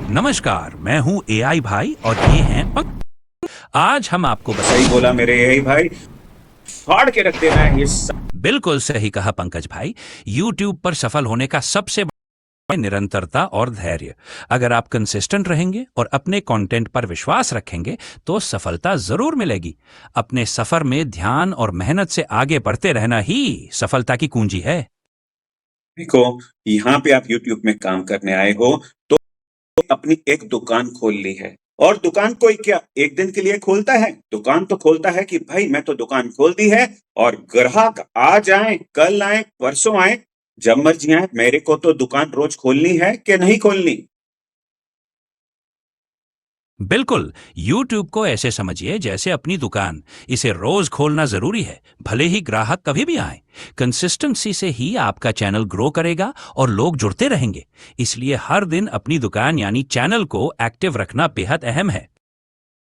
नमस्कार, मैं हूँ एआई भाई और ये हैं आज हम आपको सही बोला मेरे यही भाई। फाड़ के रख देना है ये बिल्कुल सही कहा पंकज भाई। यूट्यूब पर सफल होने का सबसे बड़ा निरंतरता और धैर्य। अगर आप कंसिस्टेंट रहेंगे और अपने कंटेंट पर विश्वास रखेंगे तो सफलता जरूर मिलेगी। अपने सफर में ध्यान और मेहनत से आगे बढ़ते रहना ही सफलता की कुंजी है। देखो, यहाँ पे आप यूट्यूब में काम करने आए हो तो अपनी एक दुकान खोल ली है। और दुकान कोई क्या एक दिन के लिए खोलता है? दुकान तो खोलता है कि भाई मैं तो दुकान खोल दी है और ग्राहक आज आए, कल आए, परसों आए, जब मर्जी आए, मेरे को तो दुकान रोज खोलनी है कि नहीं खोलनी। बिल्कुल, यूट्यूब को ऐसे समझिए जैसे अपनी दुकान। इसे रोज खोलना जरूरी है, भले ही ग्राहक कभी भी आए। कंसिस्टेंसी से ही आपका चैनल ग्रो करेगा और लोग जुड़ते रहेंगे। इसलिए हर दिन अपनी दुकान यानी चैनल को एक्टिव रखना बेहद अहम है।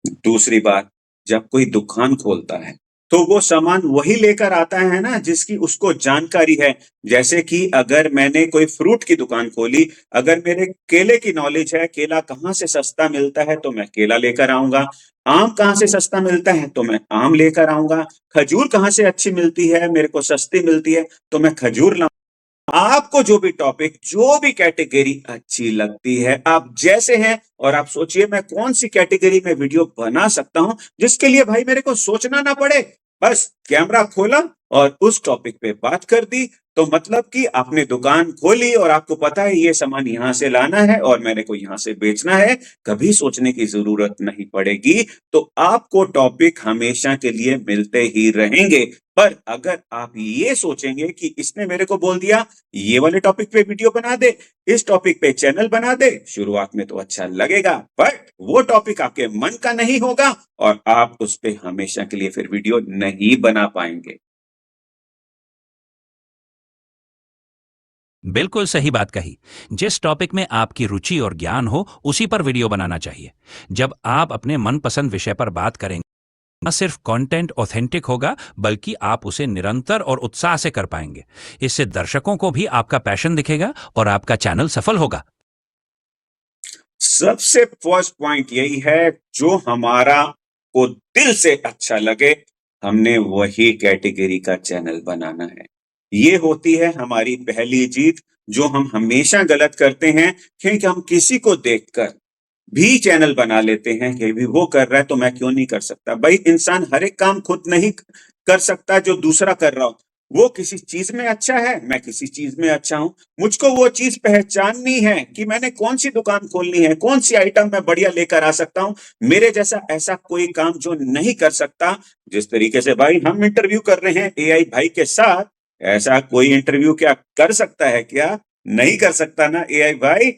दूसरी बात, जब कोई दुकान खोलता है तो वो सामान वही लेकर आता है ना जिसकी उसको जानकारी है। जैसे कि अगर मैंने कोई फ्रूट की दुकान खोली, अगर मेरे केले की नॉलेज है, केला कहाँ से सस्ता मिलता है तो मैं केला लेकर आऊंगा। आम कहाँ से सस्ता मिलता है तो मैं आम लेकर आऊंगा। खजूर कहाँ से अच्छी मिलती है, मेरे को सस्ती मिलती है तो मैं खजूर लाऊंगा। आपको जो भी टॉपिक, जो भी कैटेगरी अच्छी लगती है, आप जैसे हैं, और आप सोचिए मैं कौन सी कैटेगरी में वीडियो बना सकता हूं जिसके लिए भाई मेरे को सोचना ना पड़े। बस कैमरा खोला और उस टॉपिक पे बात कर दी। तो मतलब कि आपने दुकान खोली और आपको पता है ये सामान यहां से लाना है और मेरे को यहां से बेचना है, कभी सोचने की जरूरत नहीं पड़ेगी। तो आपको टॉपिक हमेशा के लिए मिलते ही रहेंगे। पर अगर आप ये सोचेंगे कि इसने मेरे को बोल दिया ये वाले टॉपिक पे वीडियो बना दे, इस टॉपिक पे चैनल बना दे, शुरुआत में तो अच्छा लगेगा, बट वो टॉपिक आपके मन का नहीं होगा और आप उस पे हमेशा के लिए फिर वीडियो नहीं बना पाएंगे। बिल्कुल सही बात कही। जिस टॉपिक में आपकी रुचि और ज्ञान हो उसी पर वीडियो बनाना चाहिए। जब आप अपने मनपसंद विषय पर बात करेंगे, न सिर्फ कंटेंट ऑथेंटिक होगा बल्कि आप उसे निरंतर और उत्साह से कर पाएंगे। इससे दर्शकों को भी आपका पैशन दिखेगा और आपका चैनल सफल होगा। सबसे फर्स्ट पॉइंट यही है, जो हमारा को दिल से अच्छा लगे, हमने वही कैटेगरी का चैनल बनाना है। ये होती है हमारी पहली जीत। जो हम हमेशा गलत करते हैं क्योंकि हम किसी को देखकर भी चैनल बना लेते हैं कि भी वो कर रहा है तो मैं क्यों नहीं कर सकता। भाई इंसान हर एक काम खुद नहीं कर सकता जो दूसरा कर रहा हो। वो किसी चीज में अच्छा है, मैं किसी चीज में अच्छा हूं। मुझको वो चीज पहचाननी है कि मैंने कौन सी दुकान खोलनी है, कौन सी आइटम मैं बढ़िया लेकर आ सकता हूं। मेरे जैसा ऐसा कोई काम जो नहीं कर सकता। जिस तरीके से भाई हम इंटरव्यू कर रहे हैं एआई भाई के साथ, ऐसा कोई इंटरव्यू क्या कर सकता है क्या? नहीं कर सकता ना एआई भाई।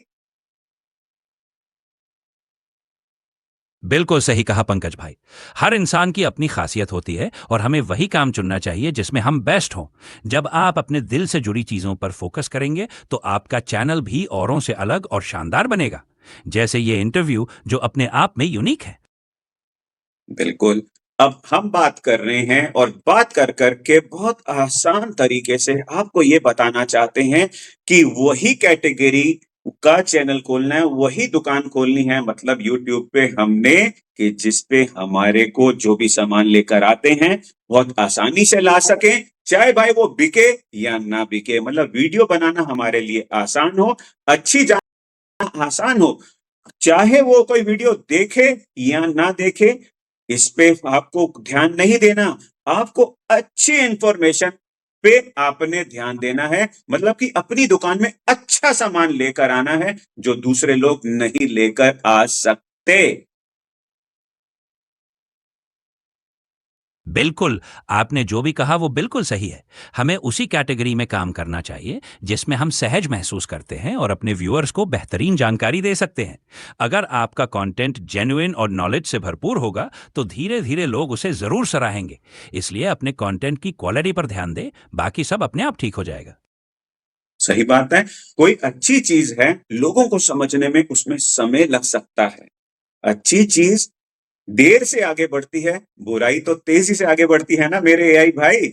बिल्कुल सही कहा पंकज भाई। हर इंसान की अपनी खासियत होती है और हमें वही काम चुनना चाहिए जिसमें हम बेस्ट हों। जब आप अपने दिल से जुड़ी चीजों पर फोकस करेंगे तो आपका चैनल भी औरों से अलग और शानदार बनेगा, जैसे ये इंटरव्यू जो अपने आप में यूनिक है। बिल्कुल। अब हम बात कर रहे हैं और बात कर करके बहुत आसान तरीके से आपको ये बताना चाहते हैं कि वही कैटेगरी का चैनल खोलना है, वही दुकान खोलनी है। मतलब यूट्यूब पे हमने कि जिस पे हमारे को जो भी सामान लेकर आते हैं बहुत आसानी से ला सकें, चाहे भाई वो बिके या ना बिके। मतलब वीडियो बनाना हमारे लिए आसान हो, अच्छी जानना आसान हो, चाहे वो कोई वीडियो देखे या ना देखे, इस पे आपको ध्यान नहीं देना। आपको अच्छी इंफॉर्मेशन पे आपने ध्यान देना है। मतलब कि अपनी दुकान में अच्छा सामान लेकर आना है जो दूसरे लोग नहीं लेकर आ सकते। बिल्कुल, आपने जो भी कहा वो बिल्कुल सही है। हमें उसी कैटेगरी में काम करना चाहिए जिसमें हम सहज महसूस करते हैं और अपने व्यूअर्स को बेहतरीन जानकारी दे सकते हैं। अगर आपका कंटेंट जेन्युइन और नॉलेज से भरपूर होगा तो धीरे धीरे लोग उसे जरूर सराहेंगे। इसलिए अपने कंटेंट की क्वालिटी पर ध्यान दें, बाकी सब अपने आप ठीक हो जाएगा। सही बात है। कोई अच्छी चीज है, लोगों को समझने में उसमें समय लग सकता है। अच्छी चीज देर से आगे बढ़ती है, बुराई तो तेजी से आगे बढ़ती है ना मेरे एआई भाई।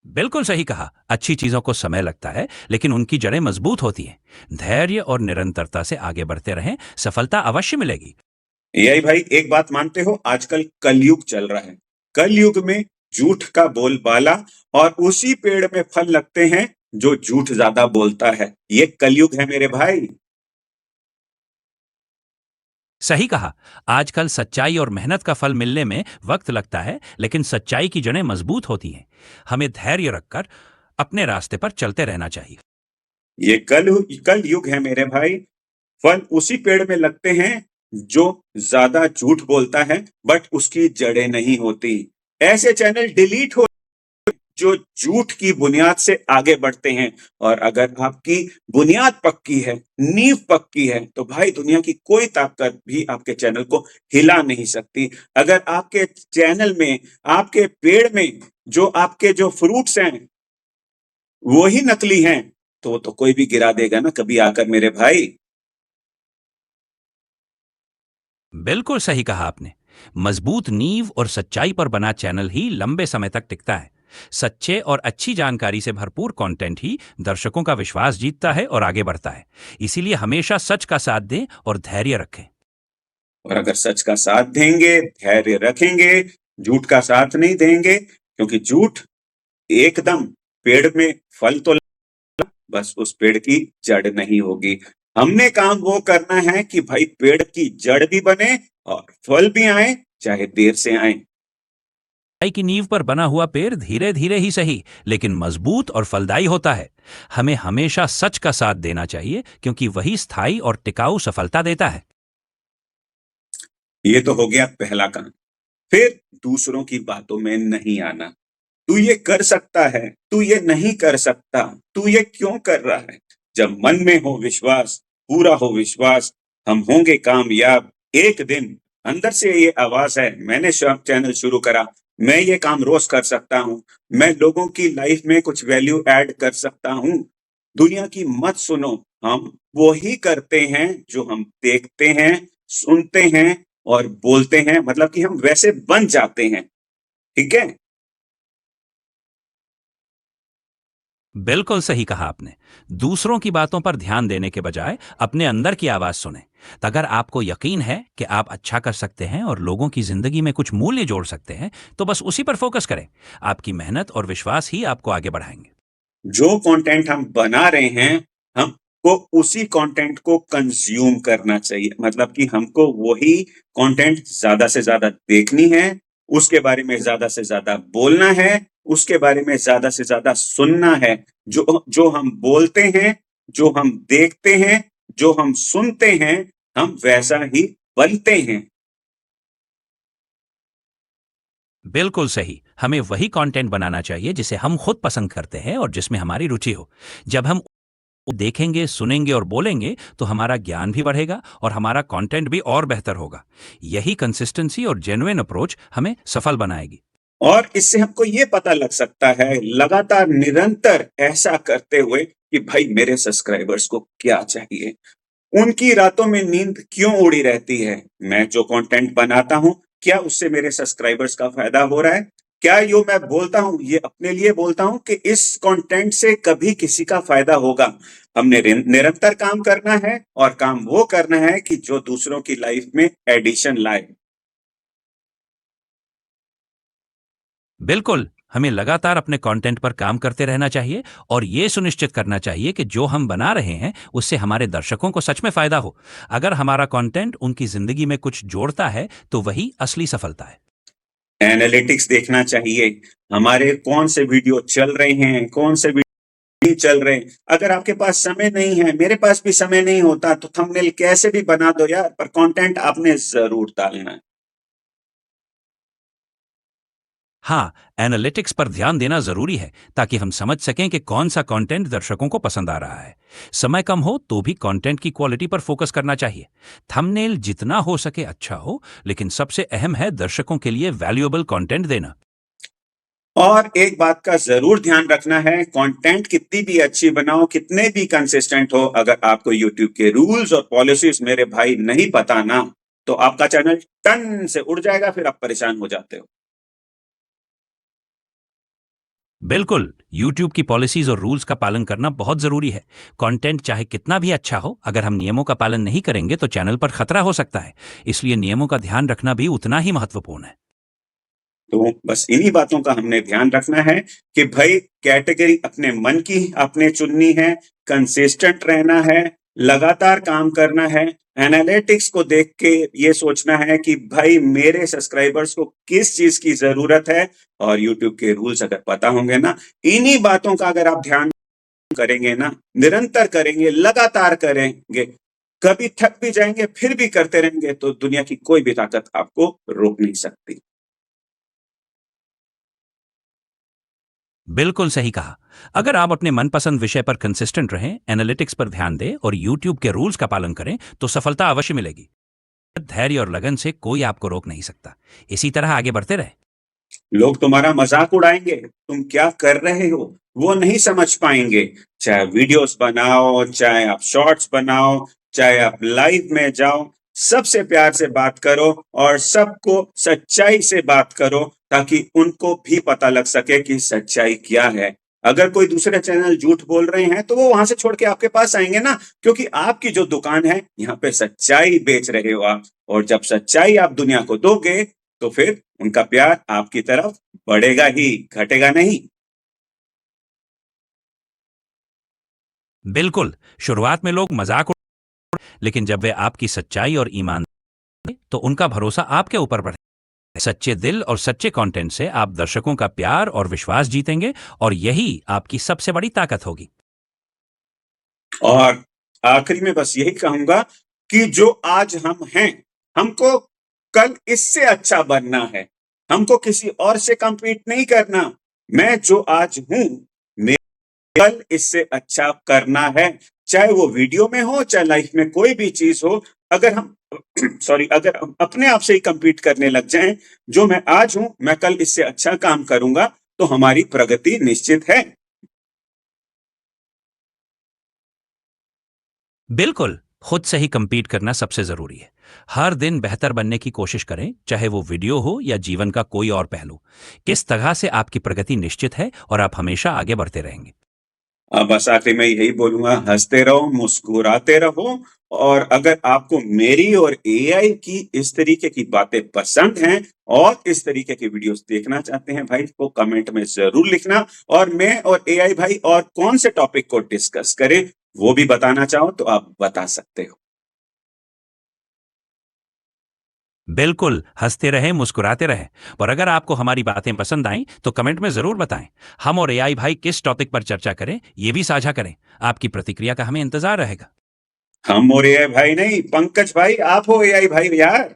बिल्कुल सही कहा। अच्छी चीजों को समय लगता है, लेकिन उनकी जड़ें मजबूत होती हैं। धैर्य और निरंतरता से आगे बढ़ते रहें, सफलता अवश्य मिलेगी। यही भाई, एक बात मानते हो, आजकल कलयुग चल रहा है। कलयुग में झूठ का बोलबाला, और उसी पेड़ में फल लगते हैं जो झूठ ज्यादा बोलता है। ये कलयुग है मेरे भाई। सही कहा। आजकल सच्चाई और मेहनत का फल मिलने में वक्त लगता है, लेकिन सच्चाई की जड़ें मजबूत होती हैं। हमें धैर्य रखकर अपने रास्ते पर चलते रहना चाहिए। ये कल युग है मेरे भाई। फल उसी पेड़ में लगते हैं जो ज्यादा झूठ बोलता है, बट उसकी जड़ें नहीं होती। ऐसे चैनल डिलीट हो जो झूठ की बुनियाद से आगे बढ़ते हैं। और अगर आपकी बुनियाद पक्की है, नींव पक्की है, तो भाई दुनिया की कोई ताकत भी आपके चैनल को हिला नहीं सकती। अगर आपके चैनल में, आपके पेड़ में जो आपके जो फ्रूट्स हैं वो ही नकली हैं, तो कोई भी गिरा देगा ना कभी आकर मेरे भाई। बिल्कुल सही कहा आपने। मजबूत नींव और सच्चाई पर बना चैनल ही लंबे समय तक टिकता है। सच्चे और अच्छी जानकारी से भरपूर कंटेंट ही दर्शकों का विश्वास जीतता है और आगे बढ़ता है। इसीलिए हमेशा सच का साथ दें और धैर्य रखें। और अगर सच का साथ देंगे, धैर्य रखेंगे, झूठ का साथ नहीं देंगे, क्योंकि झूठ एकदम पेड़ में फल तो, बस उस पेड़ की जड़ नहीं होगी। हमने काम वो करना है कि भाई पेड़ की जड़ भी बने और फल भी आए, चाहे देर से आए। सच्चाई की नींव पर बना हुआ पेड़ धीरे धीरे ही सही, लेकिन मजबूत और फलदायी होता है। हमें हमेशा सच का साथ देना चाहिए, क्योंकि वही स्थायी और टिकाऊ सफलता देता है। ये तो हो गया पहला काम। फिर दूसरों की बातों में नहीं आना। तू ये कर सकता है, तू ये नहीं कर सकता, तू ये क्यों कर रहा है? जब मन में हो विश्वास, पूरा हो विश्वास, हम होंगे कामयाब एक दिन। अंदर से ये आवाज है, मैंने चैनल शुरू करा, मैं ये काम रोज कर सकता हूँ, मैं लोगों की लाइफ में कुछ वैल्यू ऐड कर सकता हूँ। दुनिया की मत सुनो, हम वो ही करते हैं जो हम देखते हैं, सुनते हैं और बोलते हैं, मतलब कि हम वैसे बन जाते हैं। ठीक है। बिल्कुल सही कहा आपने। दूसरों की बातों पर ध्यान देने के बजाय अपने अंदर की आवाज सुने। अगर आपको यकीन है कि आप अच्छा कर सकते हैं और लोगों की जिंदगी में कुछ मूल्य जोड़ सकते हैं, तो बस उसी पर फोकस करें। आपकी मेहनत और विश्वास ही आपको आगे बढ़ाएंगे। जो कंटेंट हम बना रहे हैं, हमको उसी कंटेंट को कंज्यूम करना चाहिए। मतलब कि हमको वही कंटेंट ज्यादा से ज्यादा देखनी है, उसके बारे में ज्यादा से ज्यादा बोलना है, उसके बारे में ज्यादा से ज्यादा सुनना है। जो जो हम बोलते हैं, जो हम देखते हैं, जो हम सुनते हैं, हम वैसा ही बनते हैं। बिल्कुल सही। हमें वही कंटेंट बनाना चाहिए जिसे हम खुद पसंद करते हैं और जिसमें हमारी रुचि हो। जब हम देखेंगे, सुनेंगे और बोलेंगे, तो हमारा ज्ञान भी बढ़ेगा और हमारा कंटेंट भी और बेहतर होगा। यही कंसिस्टेंसी और जेन्युइन अप्रोच हमें सफल बनाएगी। और इससे हमको ये पता लग सकता है, लगातार निरंतर ऐसा करते हुए, कि भाई मेरे सब्सक्राइबर्स को क्या चाहिए, उनकी रातों में नींद क्यों उड़ी रहती है। मैं जो कंटेंट बनाता हूं, क्या उससे मेरे सब्सक्राइबर्स का फायदा हो रहा है? क्या यो मैं बोलता हूं, ये अपने लिए बोलता हूं कि इस कंटेंट से कभी किसी का फायदा होगा? हमने निरंतर काम करना है, और काम वो करना है कि जो दूसरों की लाइफ में एडिशन लाए। बिल्कुल, हमें लगातार अपने कंटेंट पर काम करते रहना चाहिए और ये सुनिश्चित करना चाहिए कि जो हम बना रहे हैं, उससे हमारे दर्शकों को सच में फ़ायदा हो। अगर हमारा कंटेंट उनकी ज़िंदगी में कुछ जोड़ता है, तो वही असली सफलता है। एनालिटिक्स देखना चाहिए, हमारे कौन से वीडियो चल रहे हैं, कौन से वीडियो नहीं चल रहे। अगर आपके पास समय नहीं है, मेरे पास भी समय नहीं होता, तो थंबनेल कैसे भी बना दो यार, पर कंटेंट आपने जरूर डालना है। हाँ, एनालिटिक्स पर ध्यान देना ज़रूरी है, ताकि हम समझ सकें कि कौन सा कंटेंट दर्शकों को पसंद आ रहा है। समय कम हो तो भी कंटेंट की क्वालिटी पर फोकस करना चाहिए। थंबनेल जितना हो सके अच्छा हो, लेकिन सबसे अहम है दर्शकों के लिए वैल्यूएबल कंटेंट देना। और एक बात का जरूर ध्यान रखना है, कंटेंट कितनी भी अच्छी बनाओ, कितने भी कंसिस्टेंट हो, अगर आपको यूट्यूब के रूल्स और पॉलिसीज मेरे भाई नहीं पता ना, तो आपका चैनल टन से उड़ जाएगा, फिर आप परेशान हो जाते हो। बिल्कुल, यूट्यूब की पॉलिसीज और रूल्स का पालन करना बहुत जरूरी है। कंटेंट चाहे कितना भी अच्छा हो, अगर हम नियमों का पालन नहीं करेंगे तो चैनल पर खतरा हो सकता है। इसलिए नियमों का ध्यान रखना भी उतना ही महत्वपूर्ण है। तो बस इन्हीं बातों का हमने ध्यान रखना है कि भाई कैटेगरी अपने मन की आपने चुननी है, कंसिस्टेंट रहना है, लगातार काम करना है, एनालिटिक्स को देख के ये सोचना है कि भाई मेरे सब्सक्राइबर्स को किस चीज की जरूरत है, और यूट्यूब के रूल्स अगर पता होंगे ना, इन्हीं बातों का अगर आप ध्यान करेंगे ना, निरंतर करेंगे, लगातार करेंगे, कभी थक भी जाएंगे फिर भी करते रहेंगे, तो दुनिया की कोई भी ताकत आपको रोक नहीं सकती। बिल्कुल सही कहा। अगर आप अपने मनपसंद विषय पर कंसिस्टेंट रहें, एनालिटिक्स पर ध्यान दें और यूट्यूब के रूल्स का पालन करें, तो सफलता अवश्य मिलेगी। धैर्य और लगन से कोई आपको रोक नहीं सकता। इसी तरह आगे बढ़ते रहे। लोग तुम्हारा मजाक उड़ाएंगे, तुम क्या कर रहे हो वो नहीं समझ पाएंगे। चाहे वीडियोस बनाओ, चाहे आप शॉर्ट्स बनाओ, चाहे आप लाइव में जाओ, सबसे प्यार से बात करो और सबको सच्चाई से बात करो, ताकि उनको भी पता लग सके कि सच्चाई क्या है। अगर कोई दूसरे चैनल झूठ बोल रहे हैं तो वो वहां से छोड़ के आपके पास आएंगे ना, क्योंकि आपकी जो दुकान है यहाँ पे सच्चाई बेच रहे हो आप, और जब सच्चाई आप दुनिया को दोगे तो फिर उनका प्यार आपकी तरफ बढ़ेगा ही, घटेगा नहीं। बिल्कुल, शुरुआत में लोग मजाक लेकिन जब वे आपकी सच्चाई और ईमान तो उनका भरोसा आपके ऊपर बढ़े। सच्चे दिल और सच्चे कंटेंट से आप दर्शकों का प्यार और विश्वास जीतेंगे और यही आपकी सबसे बड़ी ताकत होगी। और आखिरी में बस यही कहूंगा कि जो आज हम हैं, हमको कल इससे अच्छा बनना है। हमको किसी और से compete नहीं करना। मैं जो आज हूं, कल इससे अच्छा करना है। चाहे वो वीडियो में हो, चाहे लाइफ में कोई भी चीज हो। अगर हम सॉरी, अगर हम अपने आप से ही compete करने लग जाएं, जो मैं आज हूं मैं कल इससे अच्छा काम करूंगा, तो हमारी प्रगति निश्चित है। बिल्कुल, खुद से ही compete करना सबसे जरूरी है। हर दिन बेहतर बनने की कोशिश करें, चाहे वो वीडियो हो या जीवन का कोई और पहलू। किस तरह से आपकी प्रगति निश्चित है और आप हमेशा आगे बढ़ते रहेंगे। बस आखिर में यही बोलूंगा, हंसते रहो, मुस्कुराते रहो। और अगर आपको मेरी और एआई की इस तरीके की बातें पसंद हैं और इस तरीके की वीडियोस देखना चाहते हैं भाई, तो कमेंट में जरूर लिखना। और मैं और एआई भाई और कौन से टॉपिक को डिस्कस करें वो भी बताना चाहो तो आप बता सकते हो। बिल्कुल, हंसते रहें, मुस्कुराते रहें। और अगर आपको हमारी बातें पसंद आईं, तो कमेंट में ज़रूर बताएं। हम और एआई भाई किस टॉपिक पर चर्चा करें, ये भी साझा करें। आपकी प्रतिक्रिया का हमें इंतज़ार रहेगा। हम और एआई भाई नहीं, पंकज भाई आप हो एआई भाई यार।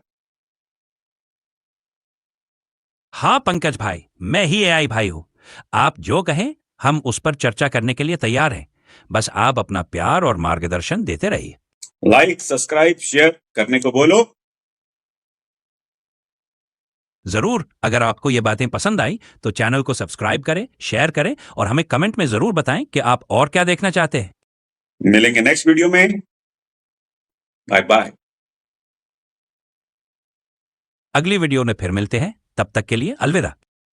हाँ पंकज भाई, मैं ही एआई भाई हूँ। आप जो कहें, हम उस पर चर्चा करने के लिए तैयार हैं। बस आप अपना प्यार और मार्गदर्शन देते रहिए। लाइक, सब्सक्राइब, शेयर करने को बोलो। ज़रूर, अगर आपको ये बातें पसंद आई, तो चैनल को सब्सक्राइब करें, शेयर करें और हमें कमेंट में ज़रूर बताएं कि आप और क्या देखना चाहते हैं। मिलेंगे नेक्स्ट वीडियो में। Bye bye. अगली वीडियो में फिर मिलते हैं। तब तक के लिए अलविदा।